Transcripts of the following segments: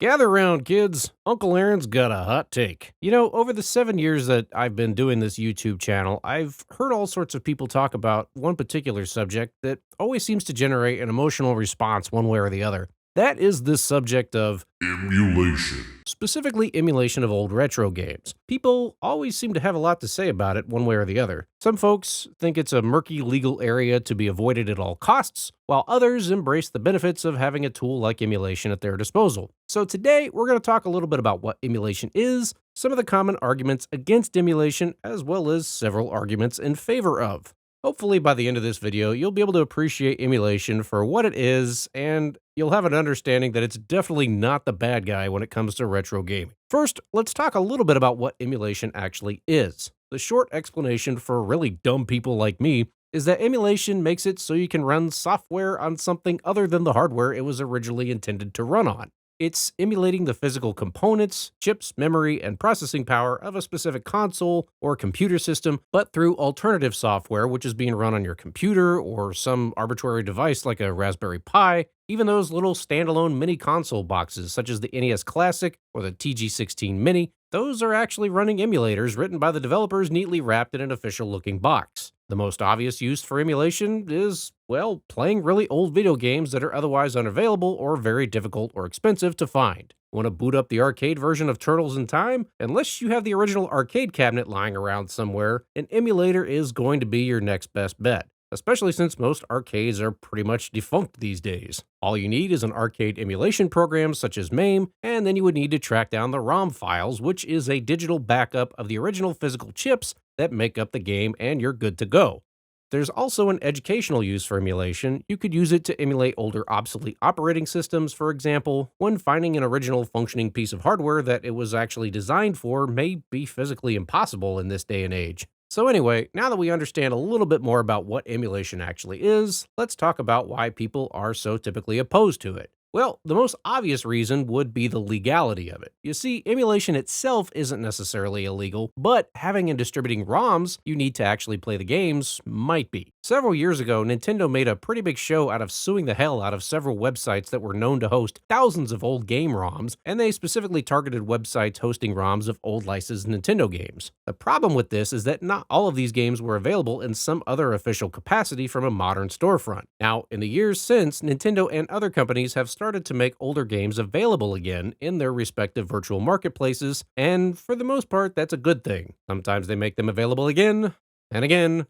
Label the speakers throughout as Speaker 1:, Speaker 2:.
Speaker 1: Gather round, kids. Uncle Aaron's got a hot take. You know, over the 7 years that I've been doing this YouTube channel, I've heard all sorts of people talk about one particular subject that always seems to generate an emotional response one way or the other. That is this subject of
Speaker 2: Emulation.
Speaker 1: specifically emulation of old retro games. People always seem to have a lot to say about it one way or the other. Some folks think it's a murky legal area to be avoided at all costs, while others embrace the benefits of having a tool like emulation at their disposal. So today, we're going to talk a little bit about what emulation is, some of the common arguments against emulation, as well as several arguments in favor of. Hopefully, by the end of this video, you'll be able to appreciate emulation for what it is, and you'll have an understanding that it's definitely not the bad guy when it comes to retro gaming. First, let's talk a little bit about what emulation actually is. The short explanation for really dumb people like me is that emulation makes it so you can run software on something other than the hardware it was originally intended to run on. It's emulating the physical components, chips, memory, and processing power of a specific console or computer system, but through alternative software which is being run on your computer or some arbitrary device like a Raspberry Pi. Even those little standalone mini console boxes such as the NES Classic or the TG16 Mini, those are actually running emulators written by the developers neatly wrapped in an official-looking box. The most obvious use for emulation is, well, playing really old video games that are otherwise unavailable or very difficult or expensive to find. Want to boot up the arcade version of Turtles in Time? Unless you have the original arcade cabinet lying around somewhere, an emulator is going to be your next best bet, especially since most arcades are pretty much defunct these days. All you need is an arcade emulation program such as MAME, and then you would need to track down the ROM files, which is a digital backup of the original physical chips that make up the game, and you're good to go. There's also an educational use for emulation. You could use it to emulate older obsolete operating systems, for example, when finding an original functioning piece of hardware that it was actually designed for may be physically impossible in this day and age. So anyway, now that we understand a little bit more about what emulation actually is, let's talk about why people are so typically opposed to it. Well, the most obvious reason would be the legality of it. You see, emulation itself isn't necessarily illegal, but having and distributing ROMs you need to actually play the games might be. Several years ago, Nintendo made a pretty big show out of suing the hell out of several websites that were known to host thousands of old game ROMs, and they specifically targeted websites hosting ROMs of old licensed Nintendo games. The problem with this is that not all of these games were available in some other official capacity from a modern storefront. Now, in the years since, Nintendo and other companies have started to make older games available again in their respective virtual marketplaces, and for the most part, that's a good thing. Sometimes they make them available again, and again,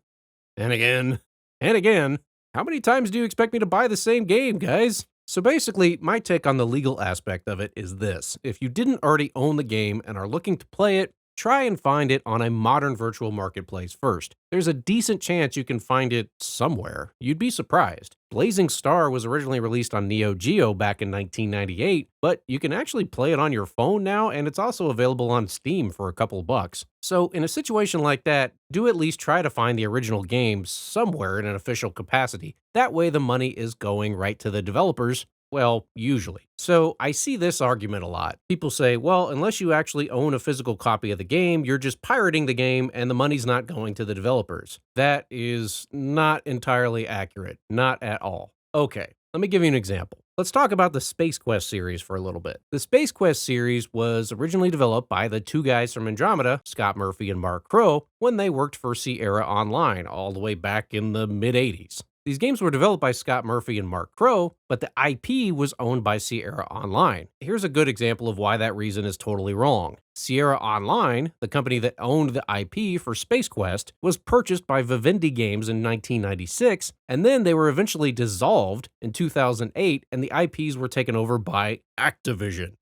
Speaker 1: and again, and again. How many times do you expect me to buy the same game, guys? So basically, my take on the legal aspect of it is this. If you didn't already own the game and are looking to play it, try and find it on a modern virtual marketplace first. There's a decent chance you can find it somewhere. You'd be surprised. Blazing Star was originally released on Neo Geo back in 1998, but you can actually play it on your phone now, and it's also available on Steam for a couple bucks. So in a situation like that, do at least try to find the original game somewhere in an official capacity. That way the money is going right to the developers. Well, usually. So I see this argument a lot. People say, well, unless you actually own a physical copy of the game, you're just pirating the game and the money's not going to the developers. That is not entirely accurate. Not at all. Okay, let me give you an example. Let's talk about the Space Quest series for a little bit. The Space Quest series was originally developed by the two guys from Andromeda, Scott Murphy and Mark Crow, when they worked for Sierra Online all the way back in the mid-80s. These games were developed by Scott Murphy and Mark Crow, but the IP was owned by Sierra Online. Here's a good example of why that reason is totally wrong. Sierra Online, the company that owned the IP for Space Quest, was purchased by Vivendi Games in 1996, and then they were eventually dissolved in 2008, and the IPs were taken over by Activision.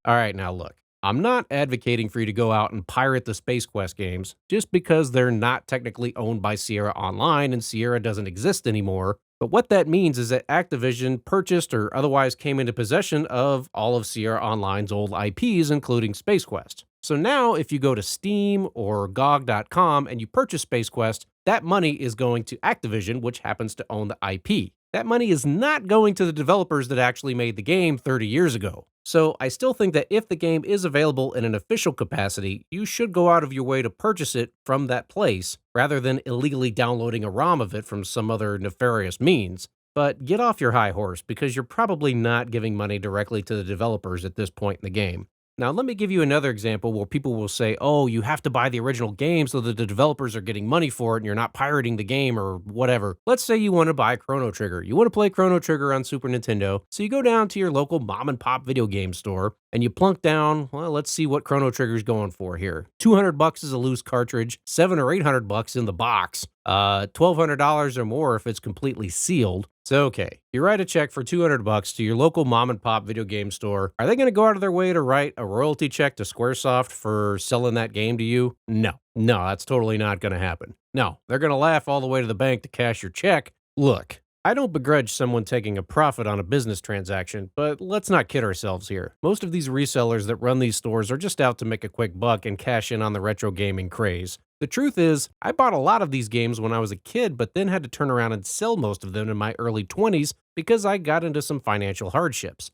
Speaker 1: All right, now look. I'm not advocating for you to go out and pirate the Space Quest games just because they're not technically owned by Sierra Online and Sierra doesn't exist anymore. But what that means is that Activision purchased or otherwise came into possession of all of Sierra Online's old IPs, including Space Quest. So now if you go to Steam or GOG.com and you purchase Space Quest, that money is going to Activision, which happens to own the IP. That money is not going to the developers that actually made the game 30 years ago. So I still think that if the game is available in an official capacity, you should go out of your way to purchase it from that place, rather than illegally downloading a ROM of it from some other nefarious means. But get off your high horse because you're probably not giving money directly to the developers at this point in the game. Now, let me give you another example where people will say, oh, you have to buy the original game so that the developers are getting money for it and you're not pirating the game or whatever. Let's say you want to buy Chrono Trigger. You want to play Chrono Trigger on Super Nintendo, so you go down to your local mom and pop video game store and you plunk down, well, let's see what Chrono Trigger's going for here. $200 is a loose cartridge, $700 or $800 in the box, $1,200 or more if it's completely sealed. So, okay, you write a check for $200 to your local mom and pop video game store. Are they going to go out of their way to write a royalty check to Squaresoft for selling that game to you? No, that's totally not going to happen. No, they're going to laugh all the way to the bank to cash your check. Look, I don't begrudge someone taking a profit on a business transaction, but let's not kid ourselves here. Most of these resellers that run these stores are just out to make a quick buck and cash in on the retro gaming craze. The truth is, I bought a lot of these games when I was a kid, but then had to turn around and sell most of them in my early 20s because I got into some financial hardships.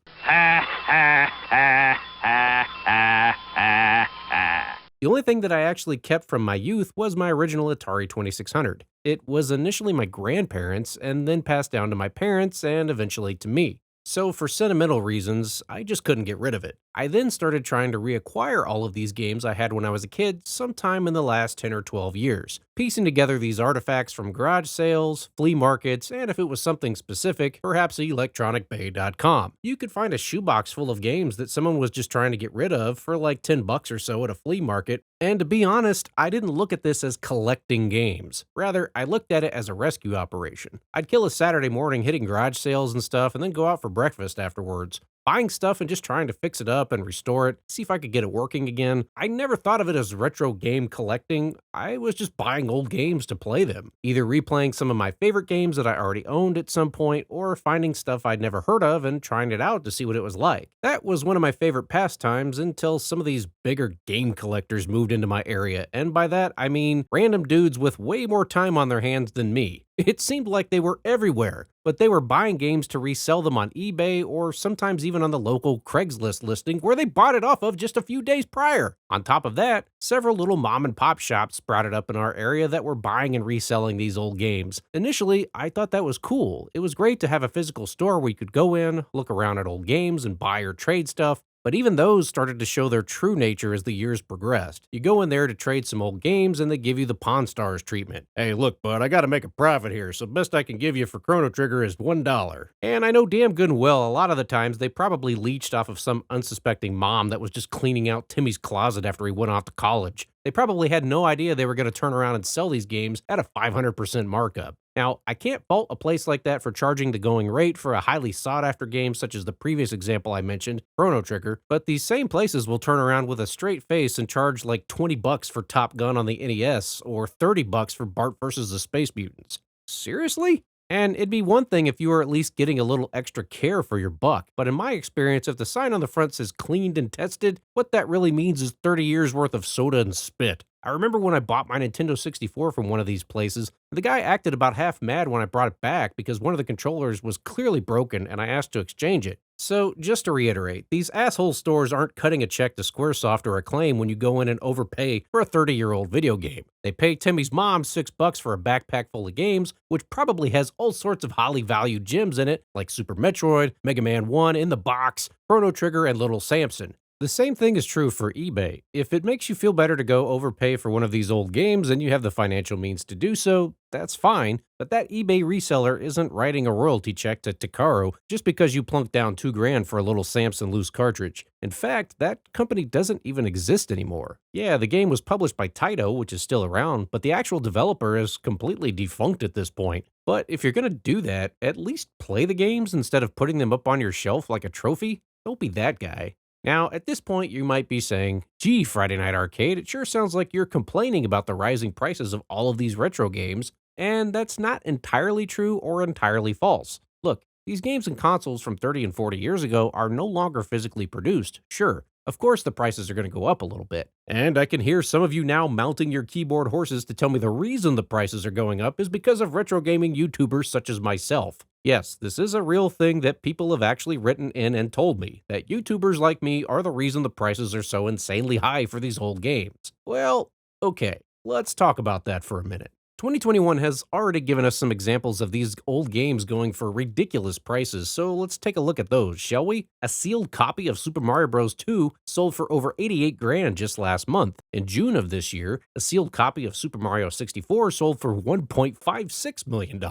Speaker 1: The only thing that I actually kept from my youth was my original Atari 2600. It was initially my grandparents' and then passed down to my parents and eventually to me. So for sentimental reasons, I just couldn't get rid of it. I then started trying to reacquire all of these games I had when I was a kid sometime in the last 10 or 12 years, piecing together these artifacts from garage sales, flea markets, and if it was something specific, perhaps electronicbay.com. You could find a shoebox full of games that someone was just trying to get rid of for like $10 or so at a flea market, and to be honest, I didn't look at this as collecting games. Rather, I looked at it as a rescue operation. I'd kill a Saturday morning hitting garage sales and stuff and then go out for breakfast afterwards, buying stuff and just trying to fix it up and restore it, see if I could get it working again. I never thought of it as retro game collecting. I was just buying old games to play them, either replaying some of my favorite games that I already owned at some point, or finding stuff I'd never heard of and trying it out to see what it was like. That was one of my favorite pastimes until some of these bigger game collectors moved into my area, and by that I mean random dudes with way more time on their hands than me. It seemed like they were everywhere, but they were buying games to resell them on eBay or sometimes even on the local Craigslist listing where they bought it off of just a few days prior. On top of that, several little mom and pop shops sprouted up in our area that were buying and reselling these old games. Initially, I thought that was cool. It was great to have a physical store where you could go in, look around at old games and buy or trade stuff. But even those started to show their true nature as the years progressed. You go in there to trade some old games and they give you the Pawn Stars treatment. Hey, look, bud, I gotta make a profit here, so best I can give you for Chrono Trigger is $1. And I know damn good and well a lot of the times they probably leached off of some unsuspecting mom that was just cleaning out Timmy's closet after he went off to college. They probably had no idea they were going to turn around and sell these games at a 500% markup. Now, I can't fault a place like that for charging the going rate for a highly sought-after game such as the previous example I mentioned, Chrono Trigger, but these same places will turn around with a straight face and charge like $20 for Top Gun on the NES or $30 for Bart vs. the Space Mutants. Seriously? And it'd be one thing if you were at least getting a little extra care for your buck, but in my experience, if the sign on the front says cleaned and tested, what that really means is 30 years worth of soda and spit. I remember when I bought my Nintendo 64 from one of these places, the guy acted about half mad when I brought it back because one of the controllers was clearly broken and I asked to exchange it. So, just to reiterate, these asshole stores aren't cutting a check to Squaresoft or Acclaim when you go in and overpay for a 30-year-old video game. They pay Timmy's mom $6 for a backpack full of games, which probably has all sorts of highly valued gems in it, like Super Metroid, Mega Man 1 in the box, Chrono Trigger, and Little Samson. The same thing is true for eBay. If it makes you feel better to go overpay for one of these old games and you have the financial means to do so, that's fine, but that eBay reseller isn't writing a royalty check to Takaro just because you plunked down $2,000 for a Little Samson loose cartridge. In fact, that company doesn't even exist anymore. Yeah, the game was published by Taito, which is still around, but the actual developer is completely defunct at this point. But if you're gonna do that, at least play the games instead of putting them up on your shelf like a trophy. Don't be that guy. Now, at this point, you might be saying, gee, Friday Night Arcade, it sure sounds like you're complaining about the rising prices of all of these retro games, and that's not entirely true or entirely false. Look, these games and consoles from 30 and 40 years ago are no longer physically produced, sure. Of course, the prices are going to go up a little bit. And I can hear some of you now mounting your keyboard horses to tell me the reason the prices are going up is because of retro gaming YouTubers such as myself. Yes, this is a real thing that people have actually written in and told me, that YouTubers like me are the reason the prices are so insanely high for these old games. Well, okay, let's talk about that for a minute. 2021 has already given us some examples of these old games going for ridiculous prices, so let's take a look at those, shall we? A sealed copy of Super Mario Bros. 2 sold for over 88 grand just last month. In June of this year, a sealed copy of Super Mario 64 sold for $1.56 million.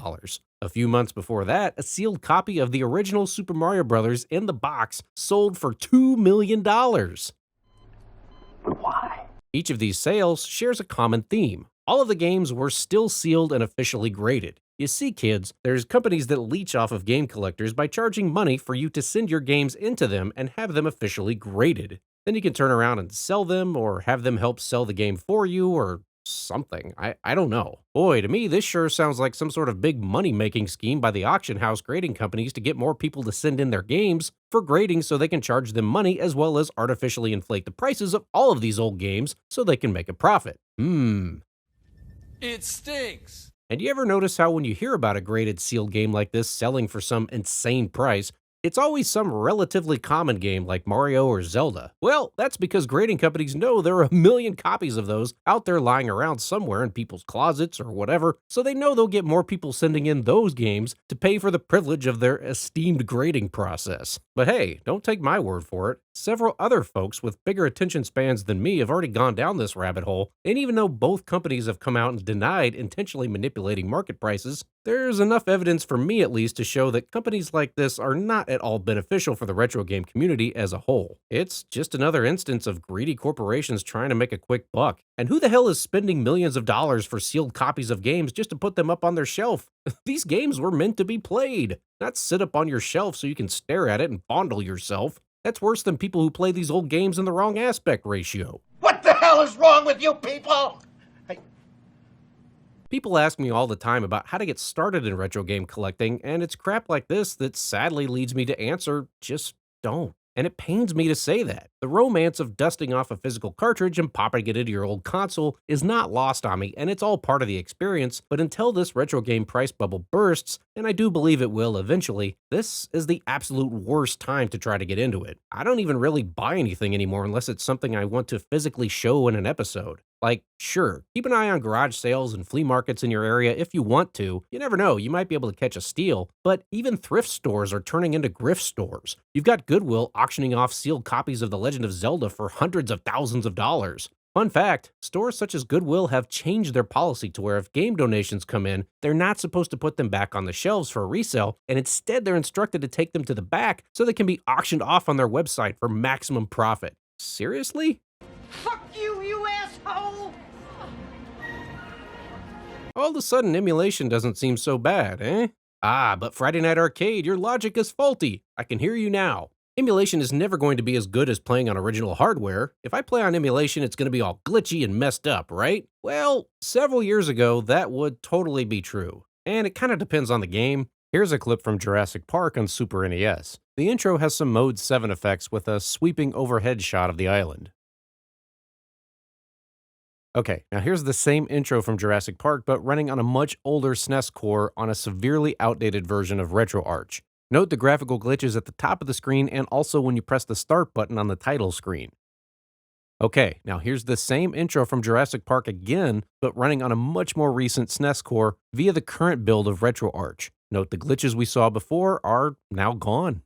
Speaker 1: A few months before that, a sealed copy of the original Super Mario Bros. In the box sold for $2 million.
Speaker 2: But why?
Speaker 1: Each of these sales shares a common theme. All of the games were still sealed and officially graded. You see, kids, there's companies that leech off of game collectors by charging money for you to send your games into them and have them officially graded. Then you can turn around and sell them or have them help sell the game for you or something. I don't know. Boy, to me, this sure sounds like some sort of big money-making scheme by the auction house grading companies to get more people to send in their games for grading so they can charge them money as well as artificially inflate the prices of all of these old games so they can make a profit.
Speaker 3: It stinks.
Speaker 1: And you ever notice how when you hear about a graded sealed game like this selling for some insane price, it's always some relatively common game like Mario or Zelda? Well, that's because grading companies know there are a million copies of those out there lying around somewhere in people's closets or whatever, so they know they'll get more people sending in those games to pay for the privilege of their esteemed grading process. But hey, don't take my word for it. Several other folks with bigger attention spans than me have already gone down this rabbit hole, and even though both companies have come out and denied intentionally manipulating market prices, there's enough evidence for me at least to show that companies like this are not at all beneficial for the retro game community as a whole. It's just another instance of greedy corporations trying to make a quick buck. And who the hell is spending millions of dollars for sealed copies of games just to put them up on their shelf? These games were meant to be played, not sit up on your shelf so you can stare at it and fondle yourself. That's worse than people who play these old games in the wrong aspect ratio.
Speaker 2: What the hell is wrong with you people?
Speaker 1: People ask me all the time about how to get started in retro game collecting, and it's crap like this that sadly leads me to answer, just don't. And it pains me to say that. The romance of dusting off a physical cartridge and popping it into your old console is not lost on me, and it's all part of the experience, but until this retro game price bubble bursts, and I do believe it will eventually, this is the absolute worst time to try to get into it. I don't even really buy anything anymore unless it's something I want to physically show in an episode. Like, sure, keep an eye on garage sales and flea markets in your area if you want to. You never know, you might be able to catch a steal. But even thrift stores are turning into grift stores. You've got Goodwill auctioning off sealed copies of The Legend of Zelda for hundreds of thousands of dollars. Fun fact, stores such as Goodwill have changed their policy to where if game donations come in, they're not supposed to put them back on the shelves for resale, and instead they're instructed to take them to the back so they can be auctioned off on their website for maximum profit. Seriously?
Speaker 4: Fuck you, you asshole!
Speaker 1: All of a sudden, emulation doesn't seem so bad, eh? Ah, but Friday Night Arcade, your logic is faulty. I can hear you now. Emulation is never going to be as good as playing on original hardware. If I play on emulation, it's going to be all glitchy and messed up, right? Well, several years ago, that would totally be true. And it kind of depends on the game. Here's a clip from Jurassic Park on Super NES. The intro has some Mode 7 effects with a sweeping overhead shot of the island. Okay, now here's the same intro from Jurassic Park, but running on a much older SNES core on a severely outdated version of RetroArch. Note the graphical glitches at the top of the screen and also when you press the start button on the title screen. Okay, now here's the same intro from Jurassic Park again, but running on a much more recent SNES core via the current build of RetroArch. Note the glitches we saw before are now gone.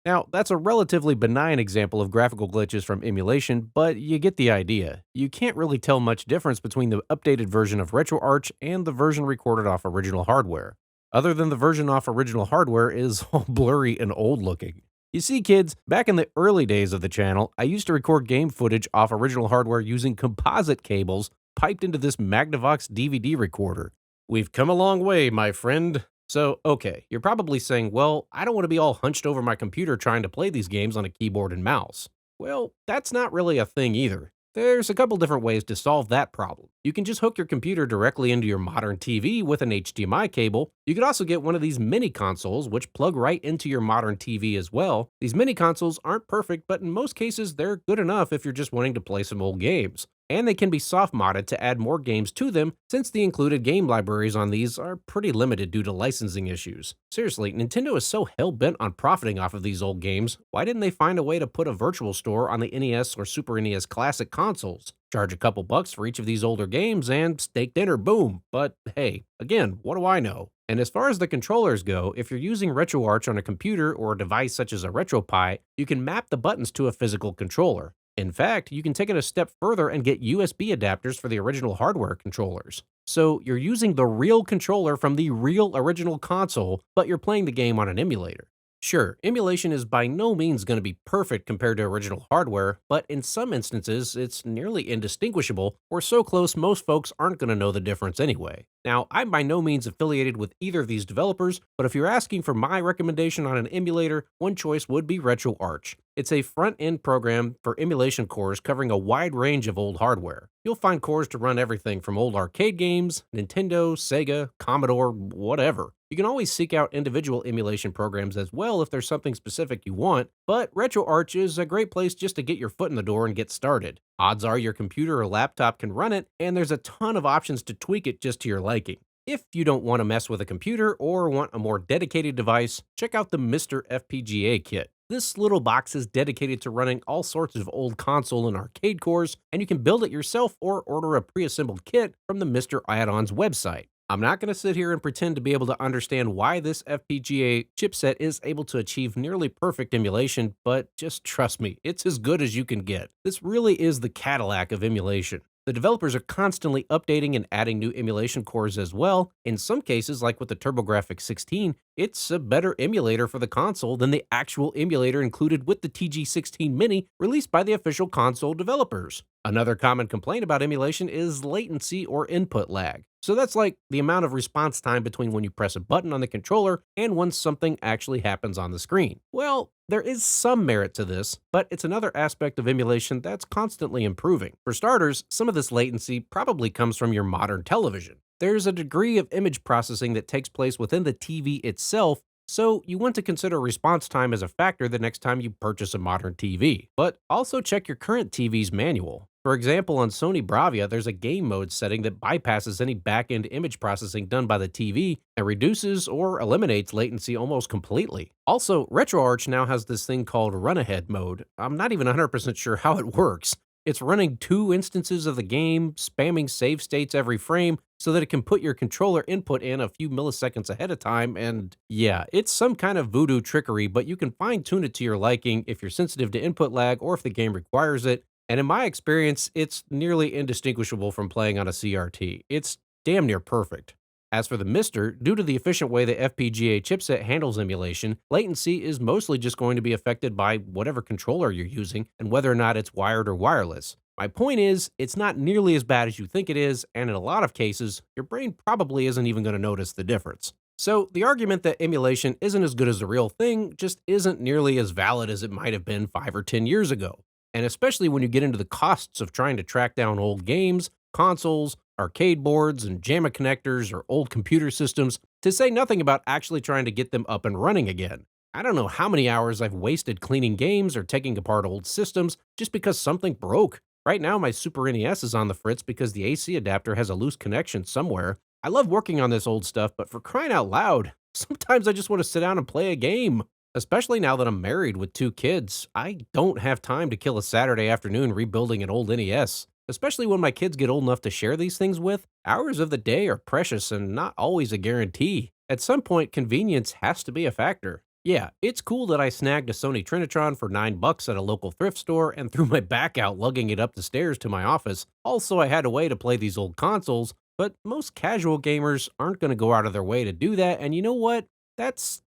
Speaker 1: Now, that's a relatively benign example of graphical glitches from emulation, but you get the idea. You can't really tell much difference between the updated version of RetroArch and the version recorded off original hardware. Other than the version off original hardware is all blurry and old looking. You see, kids, back in the early days of the channel, I used to record game footage off original hardware using composite cables piped into this Magnavox DVD recorder. We've come a long way, my friend. So, okay, you're probably saying, well, I don't want to be all hunched over my computer trying to play these games on a keyboard and mouse. Well, that's not really a thing either. There's a couple different ways to solve that problem. You can just hook your computer directly into your modern TV with an HDMI cable. You could also get one of these mini consoles, which plug right into your modern TV as well. These mini consoles aren't perfect, but in most cases, they're good enough if you're just wanting to play some old games. and they can be soft modded to add more games to them since the included game libraries on these are pretty limited due to licensing issues. Seriously, Nintendo is so hell-bent on profiting off of these old games, why didn't they find a way to put a virtual store on the NES or Super NES Classic consoles? Charge a couple bucks for each of these older games and steak dinner, boom. But hey, again, what do I know? And as far as the controllers go, if you're using RetroArch on a computer or a device such as a RetroPie, you can map the buttons to a physical controller. In fact, you can take it a step further and get USB adapters for the original hardware controllers. So you're using the real controller from the real original console, but you're playing the game on an emulator. Sure, emulation is by no means going to be perfect compared to original hardware, but in some instances, it's nearly indistinguishable, or so close most folks aren't going to know the difference anyway. Now, I'm by no means affiliated with either of these developers, but if you're asking for my recommendation on an emulator, one choice would be RetroArch. It's a front-end program for emulation cores covering a wide range of old hardware. You'll find cores to run everything from old arcade games, Nintendo, Sega, Commodore, whatever. You can always seek out individual emulation programs as well if there's something specific you want, but RetroArch is a great place just to get your foot in the door and get started. Odds are your computer or laptop can run it, and there's a ton of options to tweak it just to your liking. If you don't want to mess with a computer or want a more dedicated device, check out the Mr. FPGA kit. This little box is dedicated to running all sorts of old console and arcade cores, and you can build it yourself or order a pre-assembled kit from the Mr. Add-ons website. I'm not going to sit here and pretend to be able to understand why this FPGA chipset is able to achieve nearly perfect emulation, but just trust me, it's as good as you can get. This really is the Cadillac of emulation. The developers are constantly updating and adding new emulation cores as well. In some cases, like with the TurboGrafx 16, it's a better emulator for the console than the actual emulator included with the TG16 Mini released by the official console developers. Another common complaint about emulation is latency or input lag. So that's like the amount of response time between when you press a button on the controller and when something actually happens on the screen. Well, there is some merit to this, but it's another aspect of emulation that's constantly improving. For starters, some of this latency probably comes from your modern television. There's a degree of image processing that takes place within the TV itself, so you want to consider response time as a factor the next time you purchase a modern TV. But also check your current TV's manual. For example, on Sony Bravia, there's a game mode setting that bypasses any back-end image processing done by the TV and reduces or eliminates latency almost completely. Also, RetroArch now has this thing called run-ahead mode. I'm not even 100% sure how it works. It's running 2 instances of the game, spamming save states every frame, so that it can put your controller input in a few milliseconds ahead of time, and yeah, it's some kind of voodoo trickery, but you can fine-tune it to your liking if you're sensitive to input lag or if the game requires it. And in my experience, it's nearly indistinguishable from playing on a CRT. It's damn near perfect. As for the Mister, due to the efficient way the FPGA chipset handles emulation, latency is mostly just going to be affected by whatever controller you're using and whether or not it's wired or wireless. My point is, it's not nearly as bad as you think it is, and in a lot of cases, your brain probably isn't even going to notice the difference. So the argument that emulation isn't as good as the real thing just isn't nearly as valid as it might have been 5 or 10 years ago. And especially when you get into the costs of trying to track down old games, consoles, arcade boards, and JAMA connectors or old computer systems, to say nothing about actually trying to get them up and running again. I don't know how many hours I've wasted cleaning games or taking apart old systems just because something broke. Right now, my Super NES is on the fritz because the AC adapter has a loose connection somewhere. I love working on this old stuff, but for crying out loud, sometimes I just want to sit down and play a game. Especially now that I'm married with 2 kids, I don't have time to kill a Saturday afternoon rebuilding an old NES. Especially when my kids get old enough to share these things with, hours of the day are precious and not always a guarantee. At some point, convenience has to be a factor. Yeah, it's cool that I snagged a Sony Trinitron for $9 at a local thrift store and threw my back out lugging it up the stairs to my office. Also, I had a way to play these old consoles, but most casual gamers aren't going to go out of their way to do that, and you know what? That's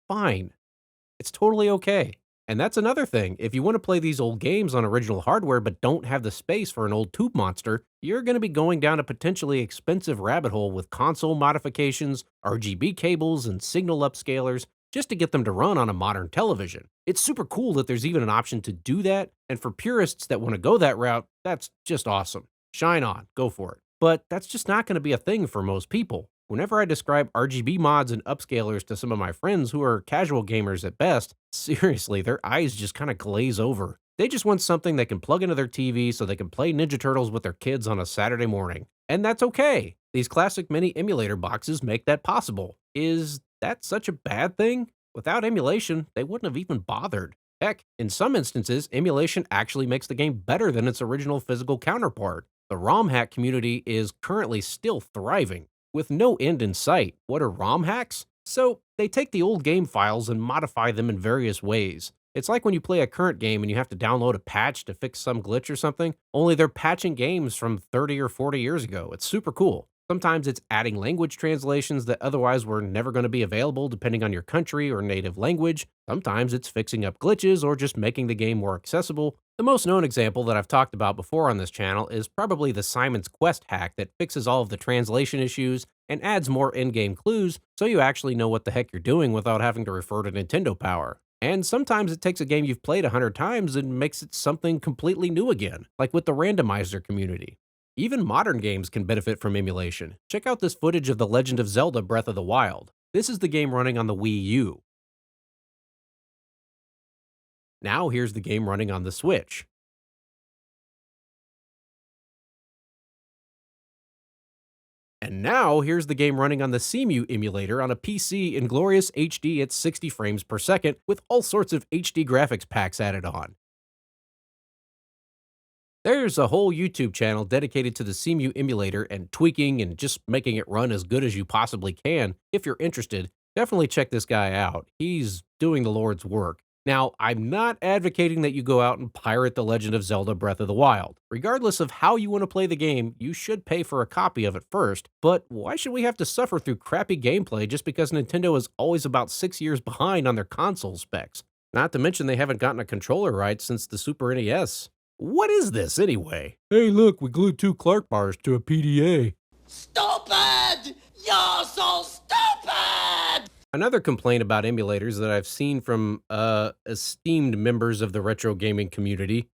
Speaker 1: fine. It's totally okay. And that's another thing. If you want to play these old games on original hardware but don't have the space for an old tube monster, you're going to be going down a potentially expensive rabbit hole with console modifications, RGB cables, and signal upscalers just to get them to run on a modern television. It's super cool that there's even an option to do that, and for purists that want to go that route, that's just awesome. Shine on, go for it. But that's just not going to be a thing for most people. Whenever I describe RGB mods and upscalers to some of my friends who are casual gamers at best, seriously, their eyes just kind of glaze over. They just want something they can plug into their TV so they can play Ninja Turtles with their kids on a Saturday morning. And that's okay. These classic mini emulator boxes make that possible. Is that such a bad thing? Without emulation, they wouldn't have even bothered. Heck, in some instances, emulation actually makes the game better than its original physical counterpart. The ROM hack community is currently still thriving, with no end in sight. What are ROM hacks? So, they take the old game files and modify them in various ways. It's like when you play a current game and you have to download a patch to fix some glitch or something, only they're patching games from 30 or 40 years ago. It's super cool. Sometimes it's adding language translations that otherwise were never going to be available depending on your country or native language. Sometimes it's fixing up glitches or just making the game more accessible. The most known example that I've talked about before on this channel is probably the Simon's Quest hack that fixes all of the translation issues and adds more in-game clues so you actually know what the heck you're doing without having to refer to Nintendo Power. And sometimes it takes a game you've played 100 times and makes it something completely new again, like with the randomizer community. Even modern games can benefit from emulation. Check out this footage of The Legend of Zelda Breath of the Wild. This is the game running on the Wii U. Now here's the game running on the Switch. And now here's the game running on the CEMU emulator on a PC in glorious HD at 60 frames per second with all sorts of HD graphics packs added on. There's a whole YouTube channel dedicated to the CEMU emulator and tweaking and just making it run as good as you possibly can. If you're interested, definitely check this guy out. He's doing the Lord's work. Now, I'm not advocating that you go out and pirate The Legend of Zelda Breath of the Wild. Regardless of how you want to play the game, you should pay for a copy of it first. But why should we have to suffer through crappy gameplay just because Nintendo is always about 6 years behind on their console specs? Not to mention they haven't gotten a controller right since the Super NES. What is this anyway? Hey look, we glued 2 Clark bars to a PDA.
Speaker 2: Stupid! You're so stupid!
Speaker 1: Another complaint about emulators that I've seen from esteemed members of the retro gaming community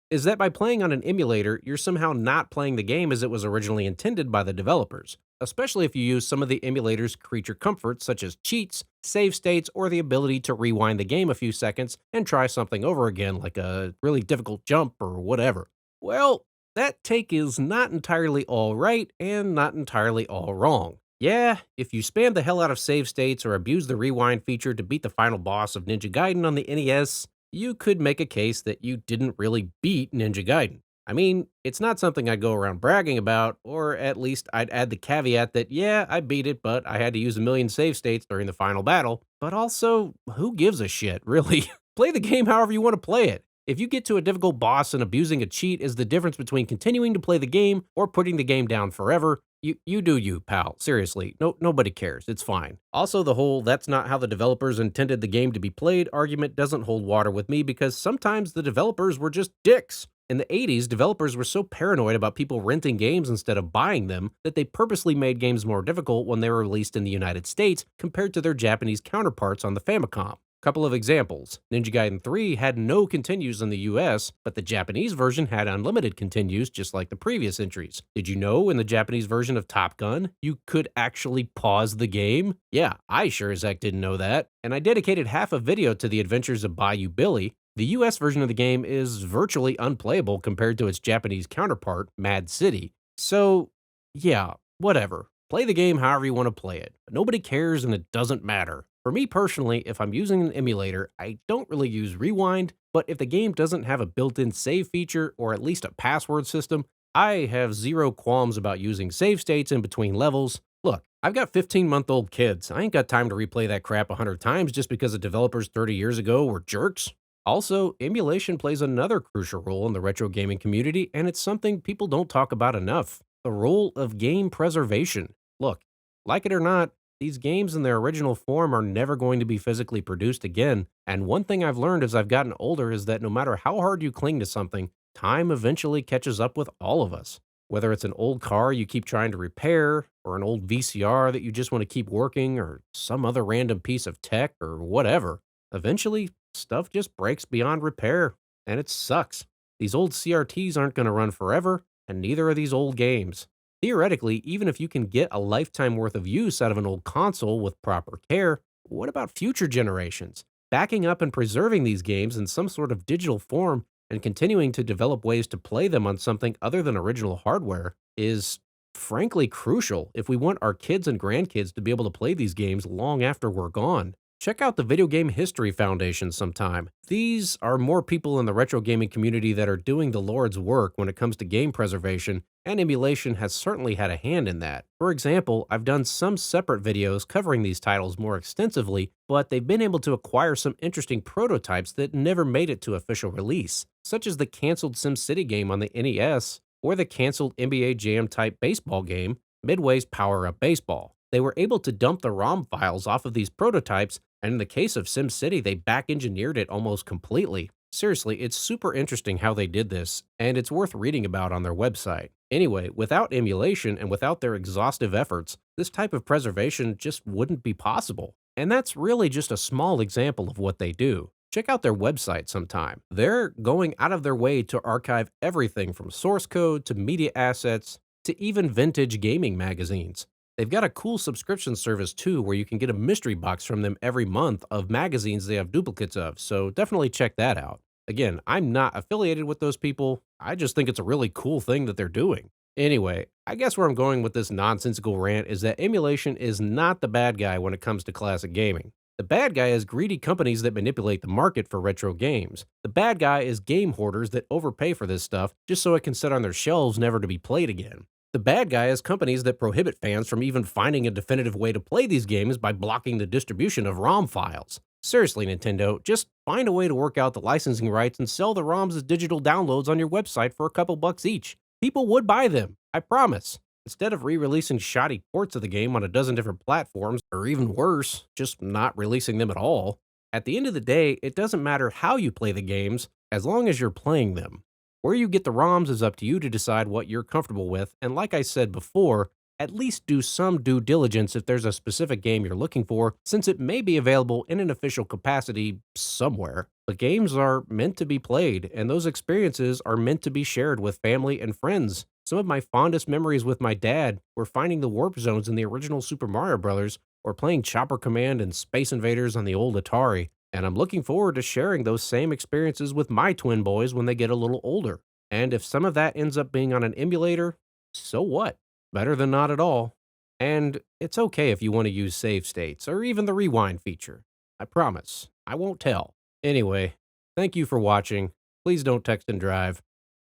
Speaker 1: is that by playing on an emulator, you're somehow not playing the game as it was originally intended by the developers, especially if you use some of the emulator's creature comforts such as cheats, save states, or the ability to rewind the game a few seconds and try something over again like a really difficult jump or whatever. Well, that take is not entirely all right and not entirely all wrong. Yeah, if you spam the hell out of save states or abuse the rewind feature to beat the final boss of Ninja Gaiden on the NES, you could make a case that you didn't really beat Ninja Gaiden. I mean, it's not something I'd go around bragging about, or at least I'd add the caveat that, yeah, I beat it, but I had to use a million save states during the final battle. But also, who gives a shit, really? Play the game however you want to play it. If you get to a difficult boss and abusing a cheat is the difference between continuing to play the game or putting the game down forever, you do you, pal. Seriously, nobody cares. It's fine. Also, the whole "that's not how the developers intended the game to be played" argument doesn't hold water with me because sometimes the developers were just dicks. In the 80s, developers were so paranoid about people renting games instead of buying them that they purposely made games more difficult when they were released in the United States compared to their Japanese counterparts on the Famicom. Couple of examples. Ninja Gaiden 3 had no continues in the US, but the Japanese version had unlimited continues just like the previous entries. Did you know in the Japanese version of Top Gun, you could actually pause the game? Yeah, I sure as heck didn't know that. And I dedicated half a video to the adventures of Bayou Billy. The US version of the game is virtually unplayable compared to its Japanese counterpart, Mad City. So, yeah, whatever. Play the game however you want to play it. But nobody cares and it doesn't matter. For me personally, if I'm using an emulator, I don't really use rewind, but if the game doesn't have a built-in save feature or at least a password system, I have zero qualms about using save states in between levels. Look, I've got 15-month-old kids. I ain't got time to replay that crap 100 times just because the developers 30 years ago were jerks. Also, emulation plays another crucial role in the retro gaming community, and it's something people don't talk about enough. The role of game preservation. Look, like it or not, these games in their original form are never going to be physically produced again, and one thing I've learned as I've gotten older is that no matter how hard you cling to something, time eventually catches up with all of us. Whether it's an old car you keep trying to repair, or an old VCR that you just want to keep working, or some other random piece of tech, or whatever, eventually stuff just breaks beyond repair, and it sucks. These old CRTs aren't going to run forever, and neither are these old games. Theoretically, even if you can get a lifetime worth of use out of an old console with proper care, what about future generations? Backing up and preserving these games in some sort of digital form and continuing to develop ways to play them on something other than original hardware is frankly crucial if we want our kids and grandkids to be able to play these games long after we're gone. Check out the Video Game History Foundation sometime. These are more people in the retro gaming community that are doing the Lord's work when it comes to game preservation, and emulation has certainly had a hand in that. For example, I've done some separate videos covering these titles more extensively, but they've been able to acquire some interesting prototypes that never made it to official release, such as the canceled SimCity game on the NES or the canceled NBA Jam type baseball game, Midway's Power Up Baseball. They were able to dump the ROM files off of these prototypes, and in the case of SimCity, they back engineered it almost completely. Seriously, it's super interesting how they did this, and it's worth reading about on their website. Anyway, without emulation and without their exhaustive efforts, this type of preservation just wouldn't be possible. And that's really just a small example of what they do. Check out their website sometime. They're going out of their way to archive everything from source code to media assets to even vintage gaming magazines. They've got a cool subscription service too where you can get a mystery box from them every month of magazines they have duplicates of, so definitely check that out. Again, I'm not affiliated with those people, I just think it's a really cool thing that they're doing. Anyway, I guess where I'm going with this nonsensical rant is that emulation is not the bad guy when it comes to classic gaming. The bad guy is greedy companies that manipulate the market for retro games. The bad guy is game hoarders that overpay for this stuff just so it can sit on their shelves never to be played again. The bad guy is companies that prohibit fans from even finding a definitive way to play these games by blocking the distribution of ROM files. Seriously, Nintendo, just find a way to work out the licensing rights and sell the ROMs as digital downloads on your website for a couple bucks each. People would buy them, I promise. Instead of re-releasing shoddy ports of the game on a dozen different platforms, or even worse, just not releasing them at all. At the end of the day, it doesn't matter how you play the games, as long as you're playing them. Where you get the ROMs is up to you to decide what you're comfortable with, and like I said before, at least do some due diligence if there's a specific game you're looking for, since it may be available in an official capacity somewhere. But games are meant to be played, and those experiences are meant to be shared with family and friends. Some of my fondest memories with my dad were finding the warp zones in the original Super Mario Bros. Or playing Chopper Command and Space Invaders on the old Atari, and I'm looking forward to sharing those same experiences with my twin boys when they get a little older. And if some of that ends up being on an emulator, so what? Better than not at all. And it's okay if you want to use save states or even the rewind feature. I promise, I won't tell. Anyway, thank you for watching. Please don't text and drive,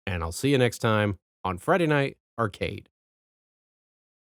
Speaker 1: and I'll see you next time on Friday Night Arcade.